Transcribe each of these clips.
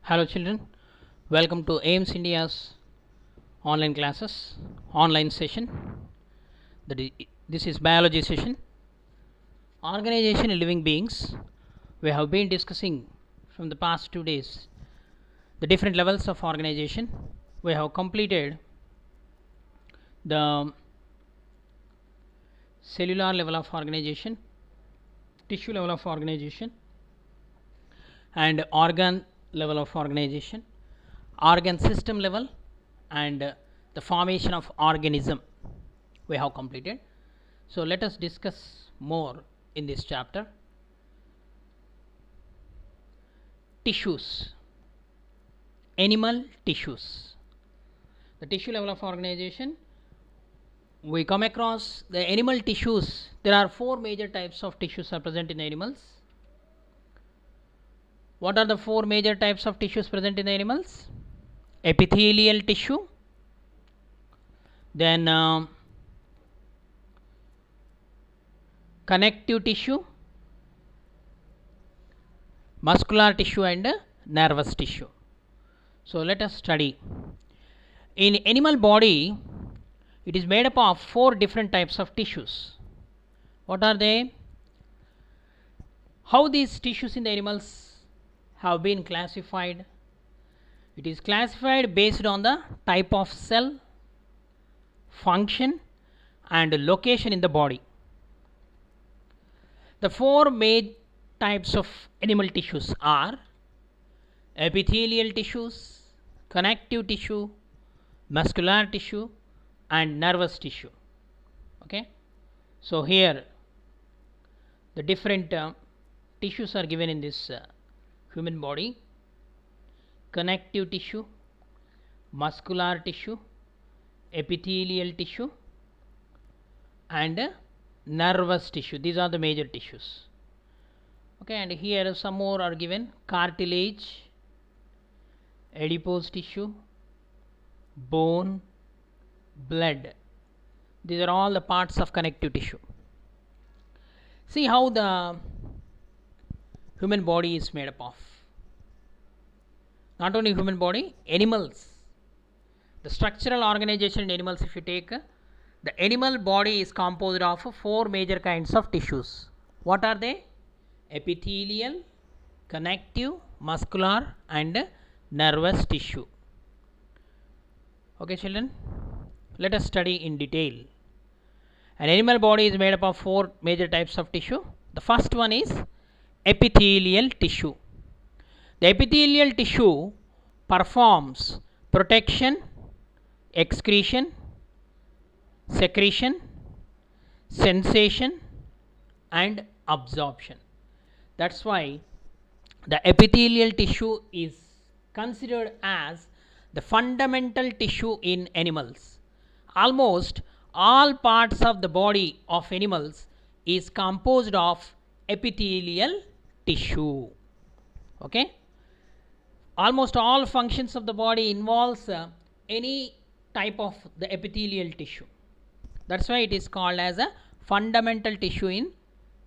Hello children, welcome to AIMS India's online classes, online session. This is biology session. Organization in living beings. We have been discussing from the past 2 days the different levels of organization. We have completed the cellular level of organization, tissue level of organization, and organ level of organization, organ system level, and the formation of organism we have completed. So let us discuss more in this chapter. Tissues, animal tissues. The tissue level of organization, we come across the animal tissues. There are 4 major types of tissues are present in animals. What are the 4 major types of tissues present in animals? Epithelial tissue, then connective tissue, muscular tissue, and nervous tissue. So let us study. In animal body, it is made up of 4 different types of tissues. What are they? How these tissues in the animals have been classified? It is classified based on the type of cell, function, and location in the body. The 4 main types of animal tissues are epithelial tissues, connective tissue, muscular tissue, and nervous tissue. Okay, so here the different tissues are given in this human body: connective tissue, muscular tissue, epithelial tissue, and nervous tissue. These are the major tissues. Okay, and here some more are given: cartilage, adipose tissue, bone, blood. These are all the parts of connective tissue. See how the human body is made up of. Not only human body, animals. The structural organization in animals, if you take, the animal body is composed of 4 major kinds of tissues. What are they? Epithelial, connective, muscular, and nervous tissue. Okay children, let us study in detail. An animal body is made up of 4 major types of tissue. The first one is epithelial tissue. The epithelial tissue performs protection, excretion, secretion, sensation, and absorption. That's why the epithelial tissue is considered as the fundamental tissue in animals. Almost all parts of the body of animals is composed of epithelial tissue. Okay, almost all functions of the body involves any type of the epithelial tissue. That's why it is called as a fundamental tissue in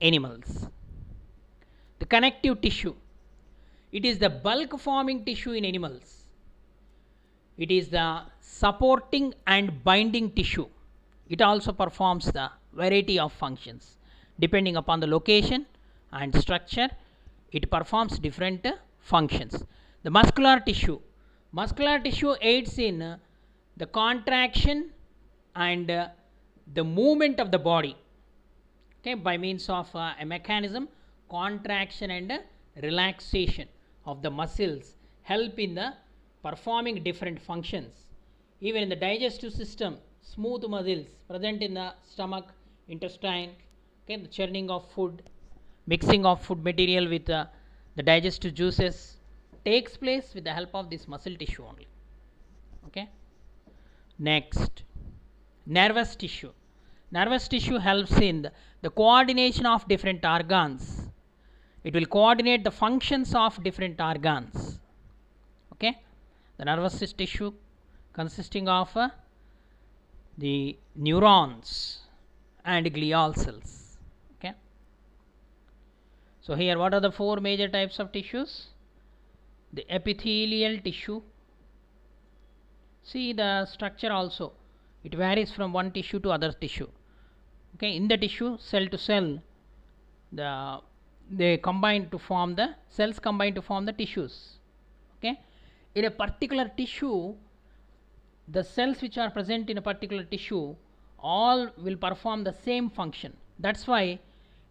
animals. The connective tissue, it is the bulk forming tissue in animals. It is the supporting and binding tissue. It also performs the variety of functions depending upon the location and structure. It performs different functions. The muscular tissue aids in the contraction and the movement of the body, okay, by means of a mechanism. Contraction and relaxation of the muscles help in the performing different functions. Even in the digestive system, smooth muscles present in the stomach, intestine, okay, the churning of food, mixing of food material with the digestive juices takes place with the help of this muscle tissue only. Okay, next, nervous tissue. Nervous tissue helps in the coordination of different organs. It will coordinate the functions of different organs. Okay, the nervous tissue consisting of the neurons and glial cells. Okay, so here what are the 4 major types of tissues? the epithelial tissue. See the structure also, it varies from one tissue to other tissue. Okay, in the tissue, cell to cell, they combine to form the cells, combine to form the tissues. Okay, in a particular tissue, the cells which are present in a particular tissue all will perform the same function. That's why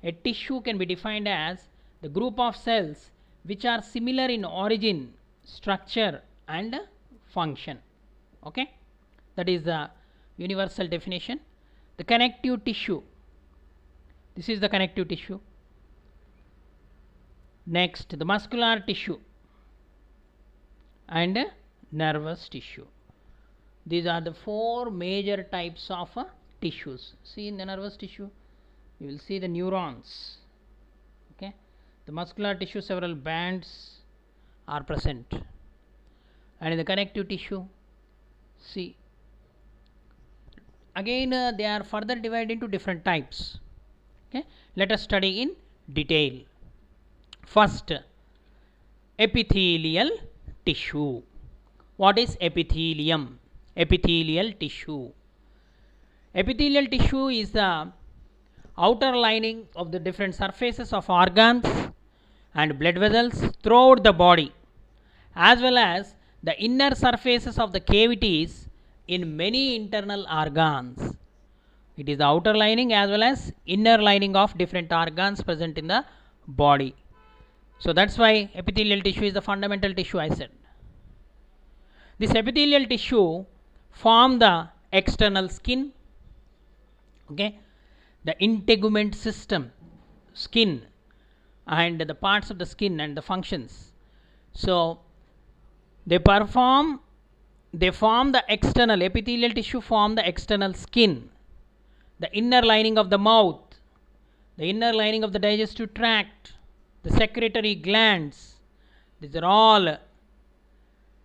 a tissue can be defined as the group of cells which are similar in origin, structure and function. Okay, that is the universal definition. The connective tissue, this is the connective tissue. Next, the muscular tissue and nervous tissue. These are the four major types of tissues. See, in the nervous tissue you will see the neurons. Okay, the muscular tissue, several bands are present, and in the connective tissue, see again they are further divided into different types. Okay, let us study in detail. First, epithelial tissue. What is epithelium? Epithelial tissue. Epithelial tissue is the outer lining of the different surfaces of organs and blood vessels throughout the body, as well as the inner surfaces of the cavities in many internal organs. It is the outer lining as well as inner lining of different organs present in the body. So that's why epithelial tissue is the fundamental tissue, I said. This epithelial tissue form the external skin, okay, the integument system, skin and the parts of the skin and the functions. So they form the external epithelial tissue, form the external skin, the inner lining of the mouth, the inner lining of the digestive tract, the secretory glands. These are all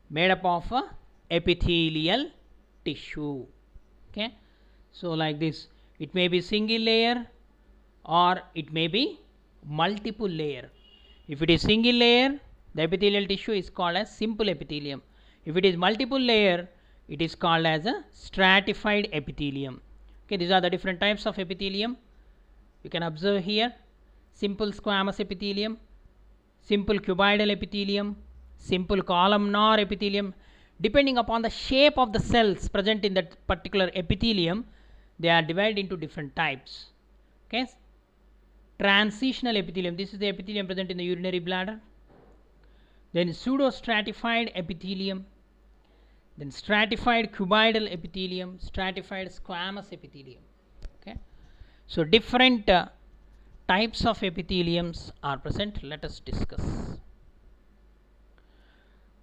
made up of epithelial tissue. Okay, so like this, it may be single layer or it may be multiple layer. If it is single layer, the epithelial tissue is called as simple epithelium. If it is multiple layer, it is called as a stratified epithelium. Okay, these are the different types of epithelium. You can observe here: simple squamous epithelium, simple cuboidal epithelium, simple columnar epithelium. Depending upon the shape of the cells present in that particular epithelium, they are divided into different types. Okay, transitional epithelium, this is the epithelium present in the urinary bladder. Then pseudostratified epithelium, then stratified cuboidal epithelium, stratified squamous epithelium. Okay, so different types of epitheliums are present. Let us discuss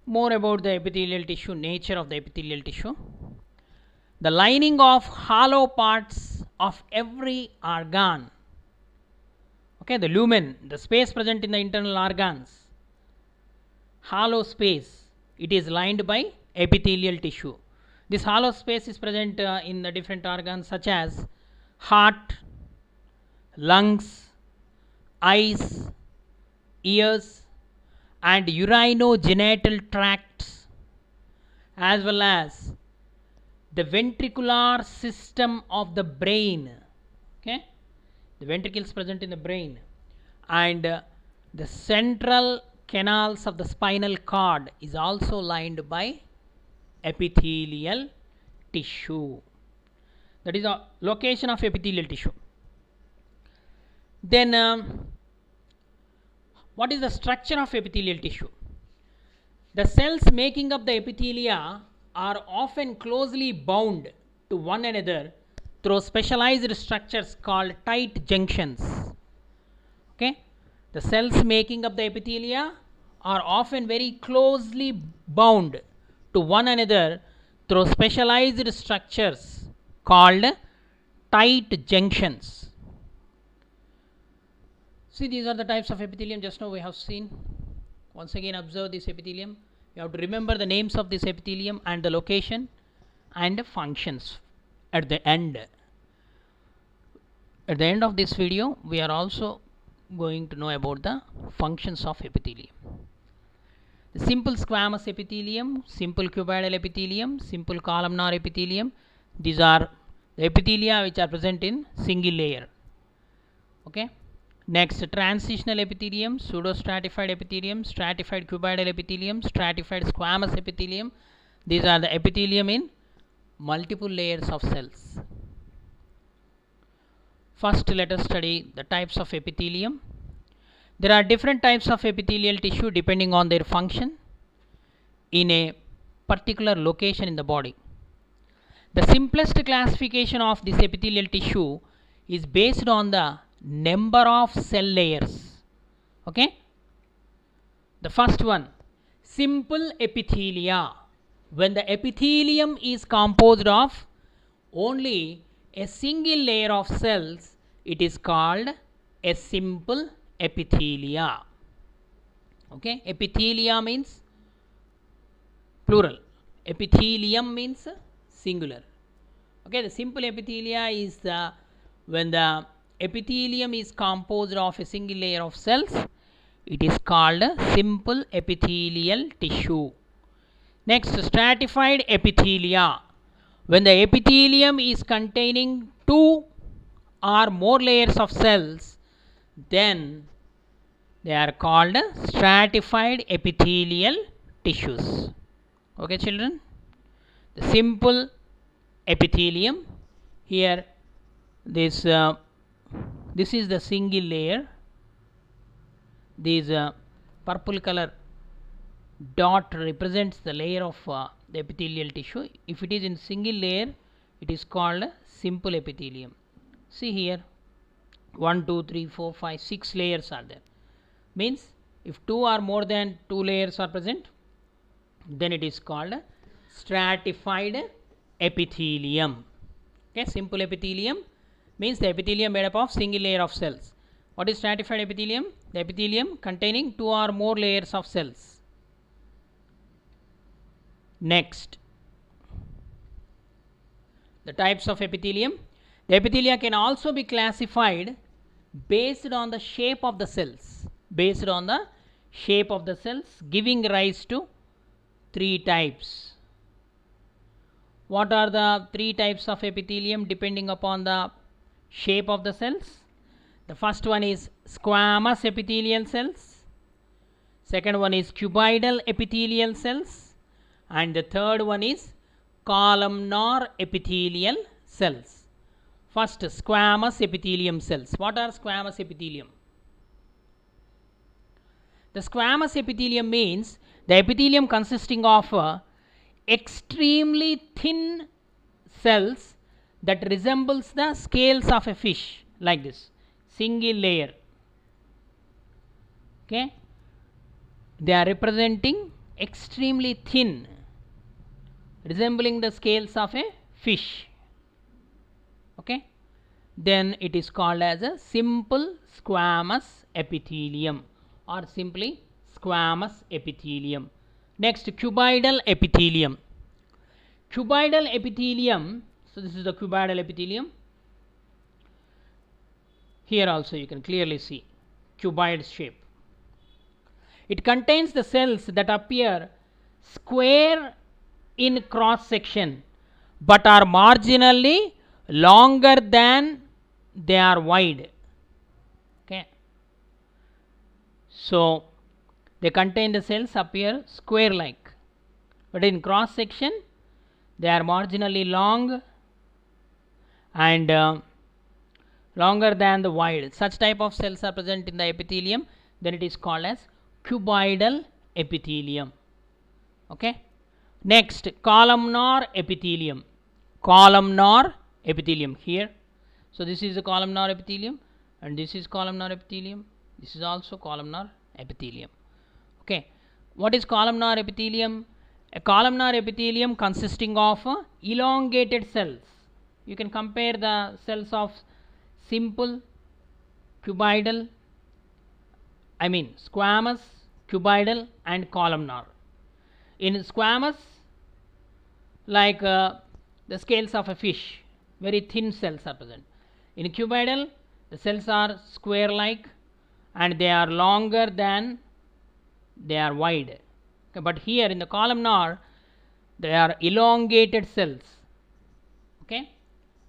more about the epithelial tissue, nature of the epithelial tissue. The lining of hollow parts of every organ. Okay, the lumen, the space present in the internal organs, hollow space, it is lined by epithelial tissue. This hollow space is present in the different organs such as heart, lungs, eyes, ears and urinogenital tracts, as well as the ventricular system of the brain. Okay, the ventricles present in the brain, and the central canals of the spinal cord is also lined by epithelial tissue. That is the location of epithelial tissue. Then what is the structure of epithelial tissue? The cells making up the epithelia are often closely bound to one another through specialized structures called tight junctions. Okay, the cells making up the epithelia are often very closely bound to one another through specialized structures called tight junctions. See, these are the types of epithelium just now we have seen. Once again, observe this epithelium. You have to remember the names of this epithelium and the location and the functions at the end. At the end of this video, we are also going to know about the functions of epithelium. Simple squamous epithelium, simple cuboidal epithelium, simple columnar epithelium. These are the epithelia which are present in single layer. Okay. Next, transitional epithelium, pseudostratified epithelium, stratified cuboidal epithelium, stratified squamous epithelium. These are the epithelium in multiple layers of cells. First, let us study the types of epithelium. There are different types of epithelial tissue depending on their function in a particular location in the body. The simplest classification of this epithelial tissue is based on the number of cell layers. Okay. The first one, simple epithelia. When the epithelium is composed of only a single layer of cells, it is called a simple epithelia. Okay. Epithelia means plural. Epithelium means singular. Okay. The simple epithelia is the when the epithelium is composed of a single layer of cells, it is called simple epithelial tissue. Next, stratified epithelia. When the epithelium is containing two or more layers of cells, then they are called stratified epithelial tissues. Okay, children. The simple epithelium, here this is the single layer. This purple color dot represents the layer of the epithelial tissue. If it is in single layer, it is called simple epithelium. See here, 1, 2, 3, 4, 5, 6 layers are there. Means if 2 or more than 2 layers are present, then it is called stratified epithelium. Okay, simple epithelium means the epithelium made up of single layer of cells. What is stratified epithelium? The epithelium containing 2 or more layers of cells. Next, the types of epithelium. The epithelia can also be classified based on the shape of the cells. Based on the shape of the cells, giving rise to 3 types. What are the 3 types of epithelium depending upon the shape of the cells? The first one is squamous epithelial cells. Second one is cuboidal epithelial cells. And the third one is columnar epithelial cells. First, squamous epithelium cells. What are squamous epithelium? The squamous epithelium means the epithelium consisting of extremely thin cells that resembles the scales of a fish, like this, single layer. Okay, they are representing extremely thin, resembling the scales of a fish. Okay, then it is called as a simple squamous epithelium or simply squamous epithelium. Next, cuboidal epithelium. Cuboidal epithelium, so this is the cuboidal epithelium. Here also you can clearly see cuboid shape. It contains the cells that appear square in cross section but are marginally longer than they are wide. Okay, so they contain the cells appear square like, but in cross section they are marginally long and longer than the wide. Such type of cells are present in the epithelium, then it is called as cuboidal epithelium. Okay. Next, columnar epithelium. Columnar epithelium here. So this is the columnar epithelium and this is columnar epithelium. This is also columnar epithelium. Okay. What is columnar epithelium? A columnar epithelium consisting of elongated cells. You can compare the cells of simple, cuboidal, squamous, cuboidal and columnar. In squamous, like the scales of a fish, very thin cells are present. In cuboidal, the cells are square like and they are longer than they are wide. Okay, but here in the columnar, they are elongated cells. Okay,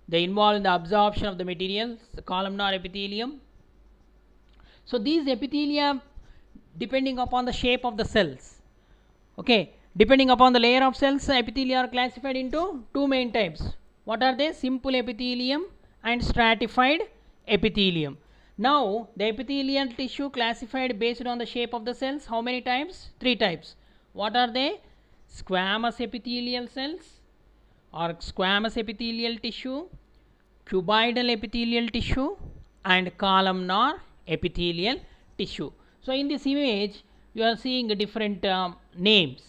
they involve in the absorption of the materials, the columnar epithelium. So these epithelia, depending upon the shape of the cells, okay, depending upon the layer of cells, epithelia are classified into two main types. What are they? Simple epithelium and stratified epithelium. Now the epithelial tissue classified based on the shape of the cells, how many types? Three types. What are they? Squamous epithelial cells or squamous epithelial tissue, cuboidal epithelial tissue, and columnar epithelial tissue. So in this image you are seeing different names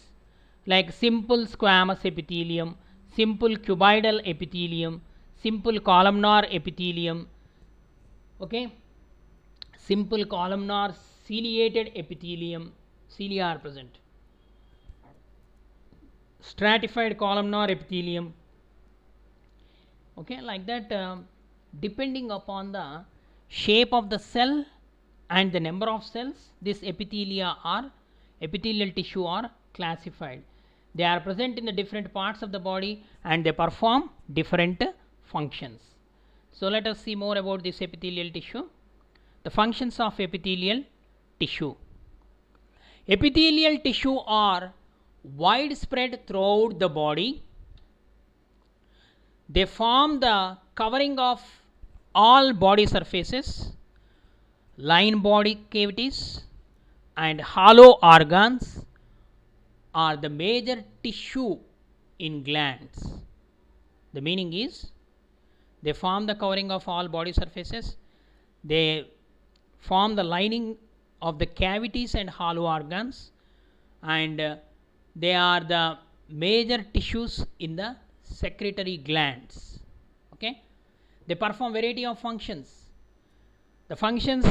like simple squamous epithelium, simple cuboidal epithelium, simple columnar epithelium, okay, simple columnar ciliated epithelium, cilia are present, stratified columnar epithelium, okay, like that. Depending upon the shape of the cell and the number of cells, this epithelial tissue are classified. They are present in the different parts of the body and they perform different functions. So let us see more about this epithelial tissue. The functions of epithelial tissue. Epithelial tissue are widespread throughout the body. They form the covering of all body surfaces, line body cavities, and hollow organs are the major tissue in glands. The meaning is they form the covering of all body surfaces, they form the lining of the cavities and hollow organs, and they are the major tissues in the secretory glands. Okay, they perform variety of functions. The functions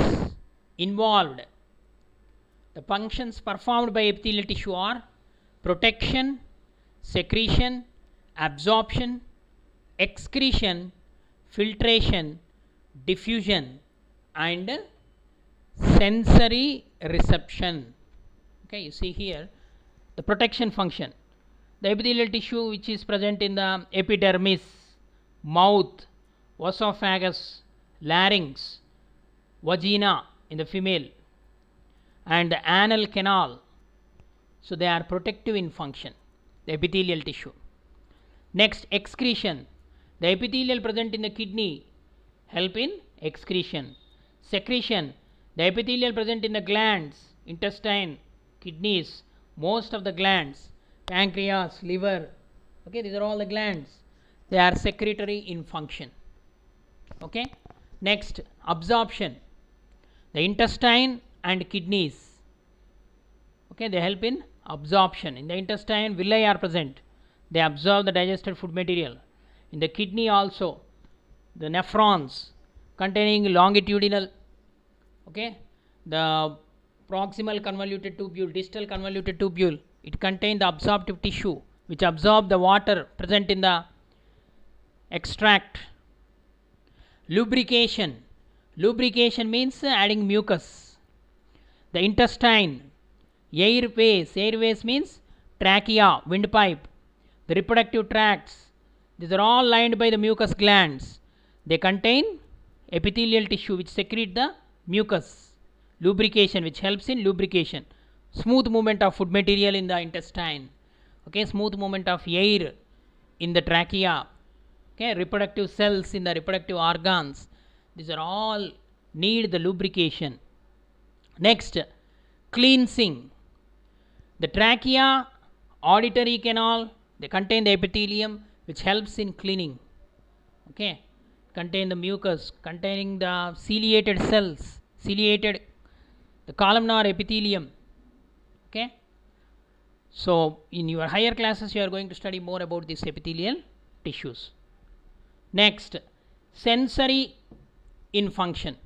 involved, the functions performed by epithelial tissue are protection, secretion, absorption, excretion, filtration, diffusion, and sensory reception. Okay, you see here the protection function. The epithelial tissue which is present in the epidermis, mouth, esophagus, larynx, vagina in the female, and the anal canal. So they are protective in function, the epithelial tissue. Next, excretion. The epithelial present in the kidney help in excretion. Secretion. The epithelial present in the glands, intestine, kidneys, most of the glands, pancreas, liver. Okay, these are all the glands. They are secretory in function. Okay. Next, absorption. The intestine and kidneys, okay, they help in absorption. In the intestine, villi are present, they absorb the digested food material. In the kidney also, the nephrons containing longitudinal, okay, the proximal convoluted tubule, distal convoluted tubule, it contains the absorptive tissue which absorb the water present in the extract. Lubrication. Lubrication means adding mucus. The intestine, airways means trachea, windpipe. The reproductive tracts, these are all lined by the mucous glands. They contain epithelial tissue which secrete the mucus. Lubrication, which helps in lubrication. Smooth movement of food material in the intestine. Okay, smooth movement of air in the trachea. Okay, reproductive cells in the reproductive organs. These are all need the lubrication. Next, cleansing. The trachea, auditory canal, they contain the epithelium which helps in cleaning. Okay, contain the mucus containing the ciliated cells, ciliated, the columnar epithelium. Okay, so in your higher classes you are going to study more about these epithelial tissues. Next, sensory in function.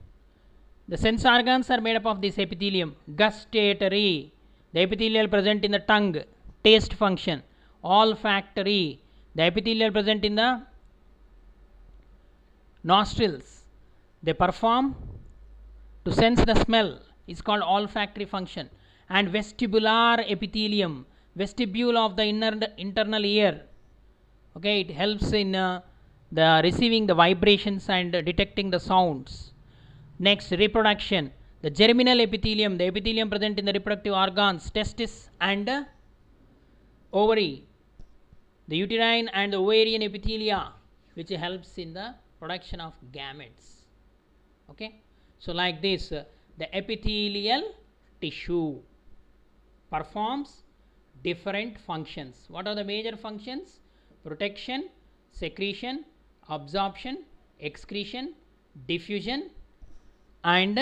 The sense organs are made up of this epithelium. Gustatory, the epithelial present in the tongue, taste function. Olfactory, the epithelial present in the nostrils, they perform to sense the smell, is called olfactory function. and vestibular epithelium, vestibule of the internal ear. Okay, it helps in the receiving the vibrations and detecting the sounds. Next, reproduction, the germinal epithelium, the epithelium present in the reproductive organs, testis and ovary, the uterine and the ovarian epithelia, which helps in the production of gametes. Okay, so like this, the epithelial tissue performs different functions. What are the major functions? Protection, secretion, absorption, excretion, diffusion, and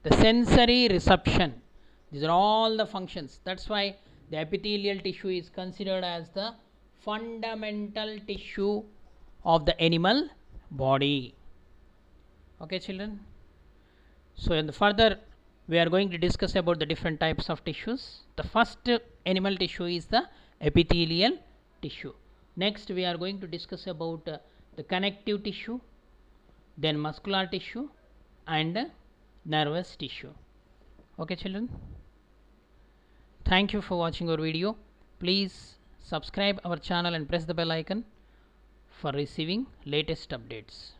the sensory reception. These are all the functions. That's why the epithelial tissue is considered as the fundamental tissue of the animal body. Okay, children. So in the further we are going to discuss about the different types of tissues. The first animal tissue is the epithelial tissue. Next we are going to discuss about the connective tissue, then muscular tissue and nervous tissue. Okay, children. Thank you for watching our video. Please subscribe our channel and press the bell icon for receiving latest updates.